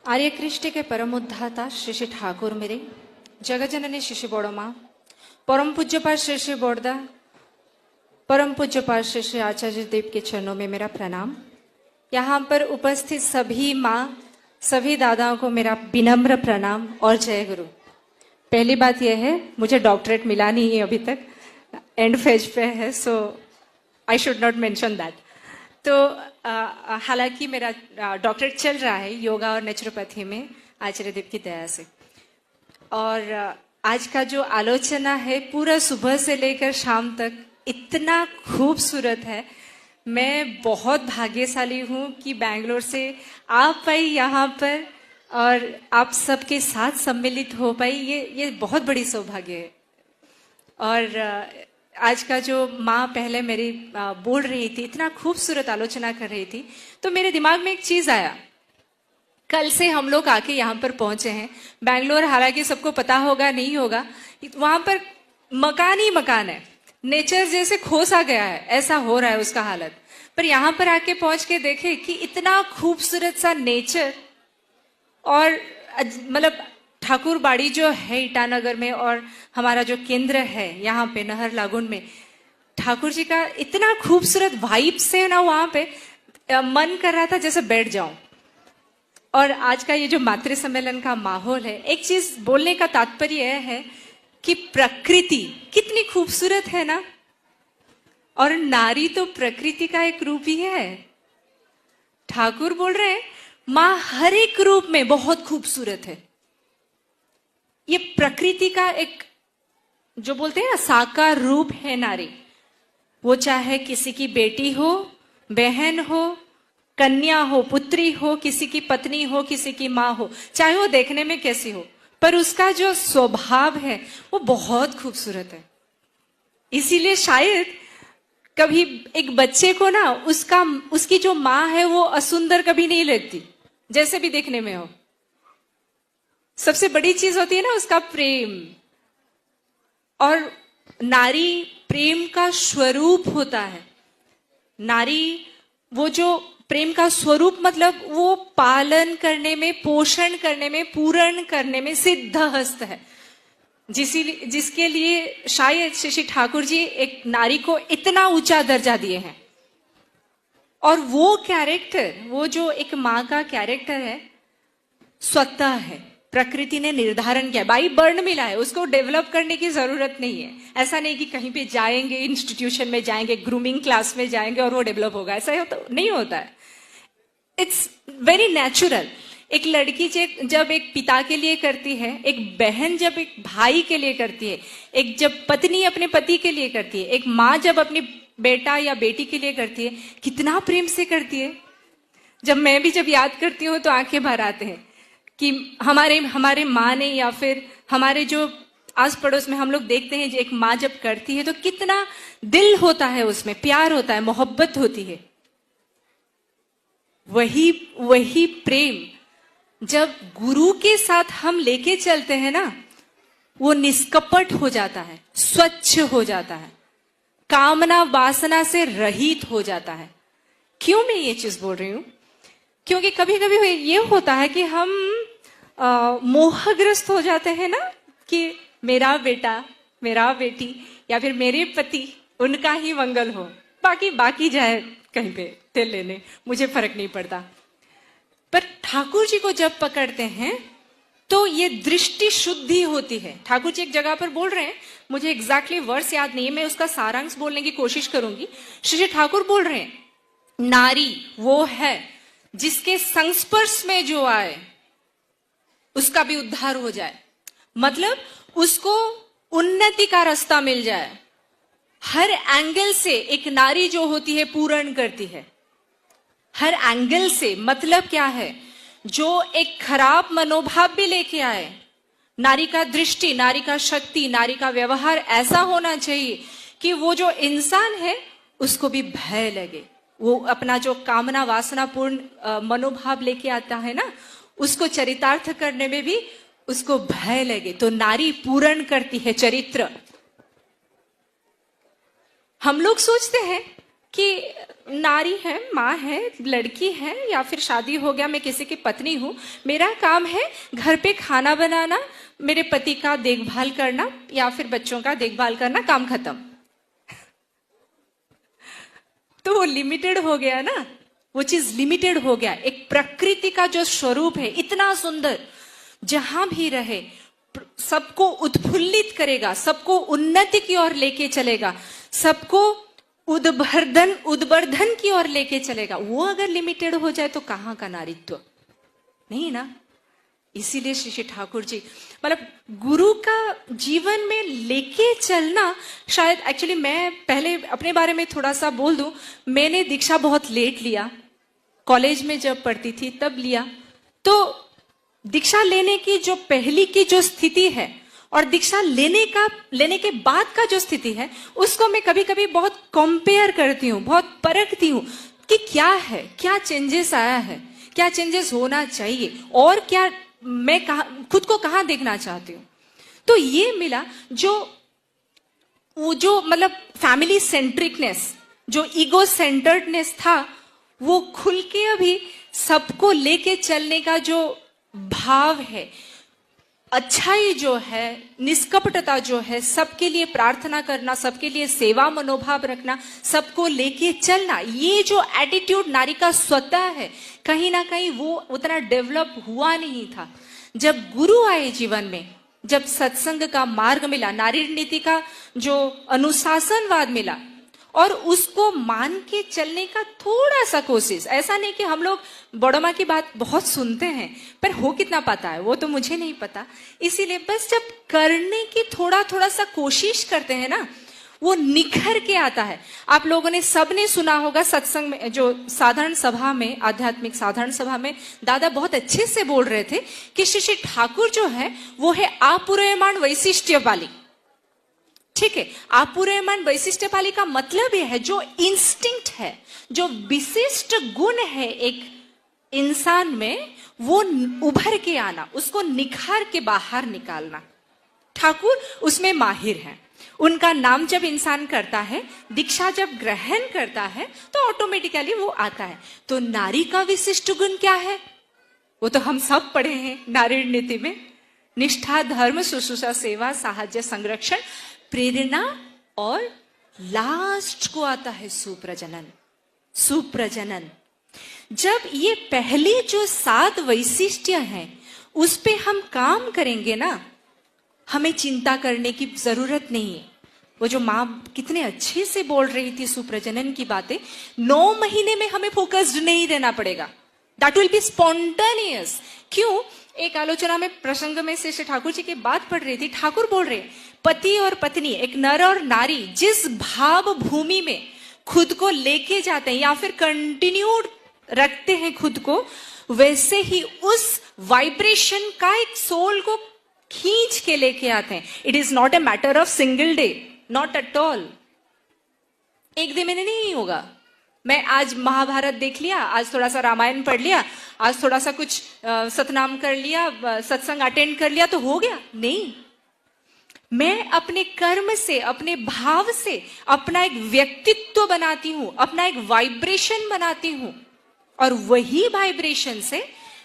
आर्यकृष्ट के परम उद्धाता श्री श्री ठाकुर मेरे जगजननी शिशु बोड़मा परम पूज्यपाल श्री श्री बोड़दा परम पूज्यपाल श्री श्री आचार्य देव के चरणों में मेरा प्रणाम। यहाँ पर उपस्थित सभी माँ सभी दादाओं को मेरा विनम्र प्रणाम और जय गुरु। पहली बात यह है, मुझे डॉक्टरेट मिला नहीं है अभी तक, एंड फेज पे है, so I should not mention that. तो हालांकि मेरा डॉक्टरेट चल रहा है योगा और नेचुरोपैथी में आचार्य देव की दया से। और आज का जो आलोचना है पूरा सुबह से लेकर शाम तक इतना खूबसूरत है। मैं बहुत भाग्यशाली हूँ कि बैंगलोर से आ पाई यहाँ पर और आप सबके साथ सम्मिलित हो पाई, ये बहुत बड़ी सौभाग्य है। और आज का जो माँ पहले मेरी बोल रही थी, इतना खूबसूरत आलोचना कर रही थी, तो मेरे दिमाग में एक चीज आया। कल से हम लोग आके यहाँ पर पहुंचे हैं बैंगलोर, हालांकि सबको पता होगा नहीं होगा, वहां पर मकान ही मकान है, नेचर जैसे खोसा गया है, ऐसा हो रहा है उसका हालत। पर यहाँ पर आके पहुंच के देखे कि इतना खूबसूरत सा नेचर, और मतलब ठाकुर बाड़ी जो है ईटानगर में और हमारा जो केंद्र है यहाँ पे नहर लागुन में, ठाकुर जी का इतना खूबसूरत वाइब से ना वहां पे मन कर रहा था जैसे बैठ जाऊं। और आज का ये जो मातृ सम्मेलन का माहौल है, एक चीज बोलने का तात्पर्य यह है कि प्रकृति कितनी खूबसूरत है ना, और नारी तो प्रकृति का एक रूप ही है। ठाकुर बोल रहे हैं माँ हर एक रूप में बहुत खूबसूरत है। ये प्रकृति का एक जो बोलते हैं ना साकार रूप है नारी। वो चाहे किसी की बेटी हो, बहन हो, कन्या हो, पुत्री हो, किसी की पत्नी हो, किसी की माँ हो, चाहे वो देखने में कैसी हो, पर उसका जो स्वभाव है वो बहुत खूबसूरत है। इसीलिए शायद कभी एक बच्चे को ना उसकी जो माँ है वो असुंदर कभी नहीं लगती, जैसे भी देखने में हो। सबसे बड़ी चीज होती है ना उसका प्रेम, और नारी प्रेम का स्वरूप होता है। नारी वो जो प्रेम का स्वरूप मतलब वो पालन करने में, पोषण करने में, पूर्ण करने में सिद्ध हस्त है, जिसके लिए शायद श्री श्री ठाकुर जी एक नारी को इतना ऊंचा दर्जा दिए हैं। और वो कैरेक्टर, वो जो एक माँ का कैरेक्टर है, स्वतः है, प्रकृति ने निर्धारण किया, बाई बर्न मिला है, उसको डेवलप करने की जरूरत नहीं है। ऐसा नहीं कि कहीं पे जाएंगे, इंस्टीट्यूशन में जाएंगे, ग्रूमिंग क्लास में जाएंगे और वो डेवलप होगा, ऐसा तो नहीं होता है। It's very natural. एक लड़की जब एक पिता के लिए करती है, एक बहन जब एक भाई के लिए करती है, एक जब पत्नी अपने पति के लिए करती है, एक माँ जब अपनी बेटा या बेटी के लिए करती है, कितना प्रेम से करती है। मैं भी जब याद करती हूँ तो आंखें भर आते हैं कि हमारे माँ ने, या फिर हमारे जो आस पड़ोस में हम लोग देखते हैं, एक माँ जब करती है तो कितना दिल होता है, उसमें प्यार होता है, मोहब्बत होती है। वही प्रेम जब गुरु के साथ हम लेके चलते हैं ना, वो निष्कपट हो जाता है, स्वच्छ हो जाता है, कामना वासना से रहित हो जाता है। क्यों मैं ये चीज बोल रही हूं? क्योंकि कभी कभी ये होता है कि हम मोहग्रस्त हो जाते हैं ना, कि मेरा बेटा, मेरा बेटी, या फिर मेरे पति, उनका ही मंगल हो, बाकी जाए कहीं पे तेल लेने, मुझे फर्क नहीं पड़ता। पर ठाकुर जी को जब पकड़ते हैं तो ये दृष्टि शुद्धि होती है। ठाकुर जी एक जगह पर बोल रहे हैं, मुझे एग्जैक्टली वर्ड्स याद नहीं है, मैं उसका सारांश बोलने की कोशिश करूंगी। श्री ठाकुर बोल रहे हैं नारी वो है जिसके संस्पर्श में जो आए उसका भी उद्धार हो जाए, मतलब उसको उन्नति का रास्ता मिल जाए। हर एंगल से एक नारी जो होती है पूर्ण करती है, हर एंगल से। मतलब क्या है? जो एक खराब मनोभाव भी लेके आए, नारी का दृष्टि, नारी का शक्ति, नारी का व्यवहार ऐसा होना चाहिए कि वो जो इंसान है उसको भी भय लगे। वो अपना जो कामना वासना पूर्ण मनोभाव लेके आता है ना, उसको चरितार्थ करने में भी उसको भय लगे। तो नारी पूर्ण करती है चरित्र। हम लोग सोचते हैं कि नारी है, माँ है, लड़की है, या फिर शादी हो गया, मैं किसी की पत्नी हूँ, मेरा काम है घर पे खाना बनाना, मेरे पति का देखभाल करना या फिर बच्चों का देखभाल करना, काम खत्म। तो वो लिमिटेड हो गया ना, वो चीज लिमिटेड हो गया। एक प्रकृति का जो स्वरूप है इतना सुंदर, जहां भी रहे सबको उत्फुल्लित करेगा, सबको उन्नति की ओर लेके चलेगा, सबको उद्वर्धन की ओर लेके चलेगा। वो अगर लिमिटेड हो जाए तो कहाँ का नारीत्व, नहीं ना। इसीलिए श्री श्री ठाकुर जी मतलब गुरु का जीवन में लेके चलना, शायद एक्चुअली मैं पहले अपने बारे में थोड़ा सा बोल दूं, मैंने दीक्षा बहुत लेट लिया, कॉलेज में जब पढ़ती थी तब लिया। तो दीक्षा लेने की जो पहली की जो स्थिति है और दीक्षा लेने के बाद का जो स्थिति है, उसको मैं कभी कभी बहुत कंपेयर करती हूँ, बहुत परखती हूँ कि क्या है, क्या चेंजेस आया है, क्या चेंजेस होना चाहिए, और क्या मैं खुद को कहाँ देखना चाहती हूँ। तो ये मिला वो जो मतलब फैमिली सेंट्रिकनेस, जो ईगो सेंटर्डनेस था, वो खुल के अभी सबको लेके चलने का जो भाव है, अच्छाई जो है, निष्कपटता जो है, सबके लिए प्रार्थना करना, सबके लिए सेवा मनोभाव रखना, सबको लेके चलना, ये जो एटीट्यूड नारी का स्वतः है, कहीं ना कहीं वो उतना डेवलप हुआ नहीं था। जब गुरु आए जीवन में, जब सत्संग का मार्ग मिला, नारी नीति का जो अनुशासनवाद मिला, और उसको मान के चलने का थोड़ा सा कोशिश, ऐसा नहीं कि हम लोग बड़ों माँ की बात बहुत सुनते हैं पर हो कितना पता है वो तो मुझे नहीं पता, इसीलिए बस जब करने की थोड़ा सा कोशिश करते हैं ना, वो निखर के आता है। आप लोगों ने सबने सुना होगा सत्संग में, जो साधारण सभा में, आध्यात्मिक साधारण सभा में दादा बहुत अच्छे से बोल रहे थे कि श्री श्री ठाकुर जो है वो है आपूर्यमान वैशिष्ट्य वाली। ठीक है, आपूर्यमान वैशिष्ट्य पाली का मतलब यह है जो इंस्टिंक्ट है, जो विशिष्ट गुण है एक इंसान में, वो उभर के आना, उसको निखार के बाहर निकालना। ठाकुर उसमें माहिर हैं। उनका नाम जब इंसान करता है, दीक्षा जब ग्रहण करता है, तो ऑटोमेटिकली वो आता है। तो नारी का विशिष्ट गुण क्या है, वो तो हम सब पढ़े हैं नारी नीति में, निष्ठा, धर्म, शुश्रूषा, सेवा, साहाय्य, संरक्षण, प्रेरणा, और लास्ट को आता है सुप्रजनन। सुप्रजनन, जब ये पहली जो 7 वैशिष्ट्य हैं उस पे हम काम करेंगे ना, हमें चिंता करने की जरूरत नहीं है। वो जो माँ कितने अच्छे से बोल रही थी सुप्रजनन की बातें, 9 महीने में हमें फोकस्ड नहीं रहना पड़ेगा, दैट विल बी स्पॉन्टेनियस। क्यों? एक आलोचना में प्रसंग में से ठाकुर जी की बात पढ़ रही थी, ठाकुर बोल रहे पति और पत्नी, एक नर और नारी जिस भाव भूमि में खुद को लेके जाते हैं या फिर कंटिन्यूड रखते हैं खुद को, वैसे ही उस वाइब्रेशन का एक सोल को खींच के लेके आते हैं। It is not a matter of single day, not at all. एक दिन में नहीं होगा, मैं आज महाभारत देख लिया, आज थोड़ा सा रामायण पढ़ लिया, आज थोड़ा सा कुछ सतनाम कर लिया, सत्संग अटेंड कर लिया तो हो गया, नहीं। मैं अपने कर्म से, अपने भाव से अपना एक व्यक्तित्व बनाती हूं, अपना एक वाइब्रेशन बनाती हूं, और वही वाइब्रेशन से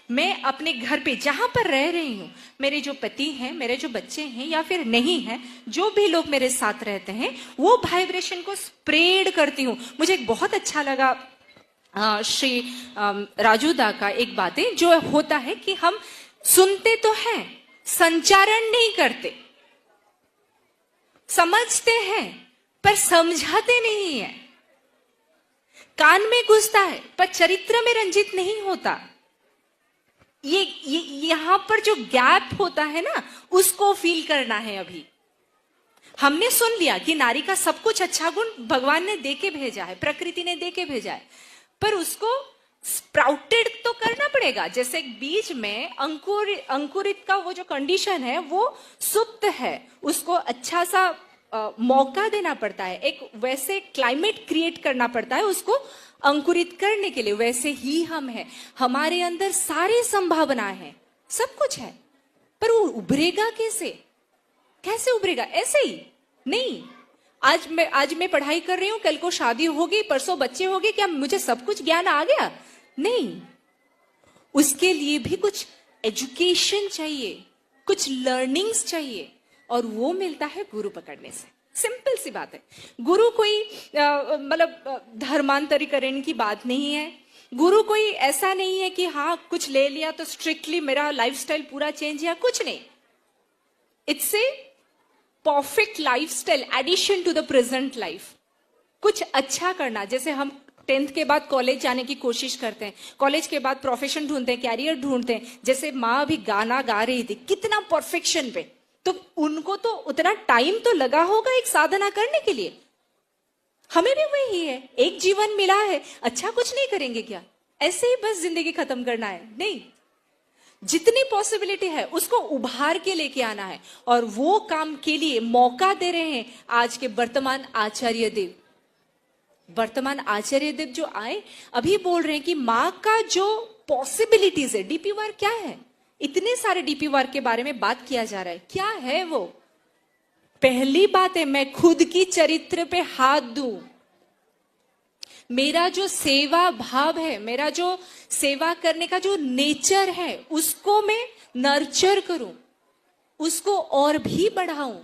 मैं अपने घर पे जहां पर रह रही हूं, मेरे जो पति हैं, मेरे जो बच्चे हैं या फिर नहीं हैं, जो भी लोग मेरे साथ रहते हैं, वो वाइब्रेशन को स्प्रेड करती हूं। मुझे बहुत अच्छा लगा श्री राजूदा का एक बातें, जो होता है कि हम सुनते तो हैं, संचारण नहीं करते, समझते हैं पर समझाते नहीं है, कान में घुसता है पर चरित्र में रंजित नहीं होता। ये यहां पर जो गैप होता है ना, उसको फील करना है। अभी हमने सुन लिया कि नारी का सब कुछ अच्छा गुण भगवान ने देके भेजा है, प्रकृति ने देके भेजा है, पर उसको स्प्राउटेड तो करना पड़ेगा। जैसे एक बीज में अंकुरित का वो जो कंडीशन है वो सुप्त है, उसको अच्छा सा मौका देना पड़ता है, एक वैसे क्लाइमेट क्रिएट करना पड़ता है उसको अंकुरित करने के लिए। वैसे ही हम हैं, हमारे अंदर सारी संभावना है, सब कुछ है, पर वो उभरेगा कैसे? कैसे उभरेगा? ऐसे ही नहीं, आज मैं पढ़ाई कर रही हूं, कल को शादी होगी, परसों बच्चे होंगे, क्या मुझे सब कुछ ज्ञान आ गया? नहीं, उसके लिए भी कुछ एजुकेशन चाहिए, कुछ लर्निंग्स चाहिए, और वो मिलता है गुरु पकड़ने से। सिंपल सी बात है। गुरु कोई मतलब धर्मांतरीकरण की बात नहीं है। गुरु कोई ऐसा नहीं है कि हाँ कुछ ले लिया तो स्ट्रिक्टली मेरा लाइफस्टाइल पूरा चेंज, या कुछ नहीं। It's a perfect lifestyle addition to the present life. कुछ अच्छा करना, जैसे हम 10th के बाद कॉलेज जाने की कोशिश करते हैं, कॉलेज के बाद प्रोफेशन ढूंढते हैं, कैरियर ढूंढते हैं। जैसे माँ अभी गाना गा रही थी, कितना परफेक्शन पे, तो उनको तो उतना टाइम तो लगा होगा एक साधना करने के लिए। हमें भी वही है, एक जीवन मिला है, अच्छा कुछ नहीं करेंगे क्या? ऐसे ही बस जिंदगी खत्म करना है? नहीं, जितनी पॉसिबिलिटी है उसको उभार के लेके आना है, और वो काम के लिए मौका दे रहे हैं आज के वर्तमान आचार्य देव। वर्तमान आचार्य देव जो आए अभी बोल रहे हैं कि माँ का जो पॉसिबिलिटीज है, डीपी वर्क क्या है, इतने सारे डीपी वर्क के बारे में बात किया जा रहा है, क्या है वो? पहली बात है, मैं खुद की चरित्र पे हाथ दूं, मेरा जो सेवा भाव है, मेरा जो सेवा करने का जो नेचर है, उसको मैं नर्चर करूं, उसको और भी बढ़ाऊं,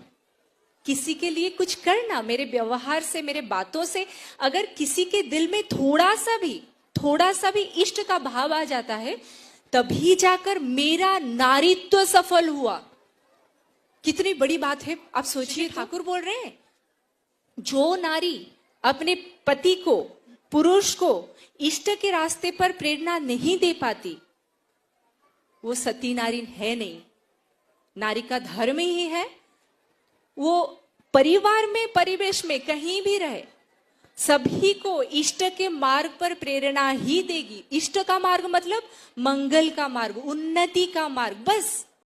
किसी के लिए कुछ करना, मेरे व्यवहार से, मेरे बातों से अगर किसी के दिल में थोड़ा सा भी इष्ट का भाव आ जाता है, तभी जाकर मेरा नारीत्व सफल हुआ। कितनी बड़ी बात है, आप सोचिए। ठाकुर बोल रहे हैं, जो नारी अपने पति को, पुरुष को इष्ट के रास्ते पर प्रेरणा नहीं दे पाती, वो सती नारी है नहीं। नारी का धर्म ही है, वो परिवार में, परिवेश में कहीं भी रहे, सभी को इष्ट के मार्ग पर प्रेरणा ही देगी। इष्ट का मार्ग मतलब मंगल का मार्ग, उन्नति का मार्ग, बस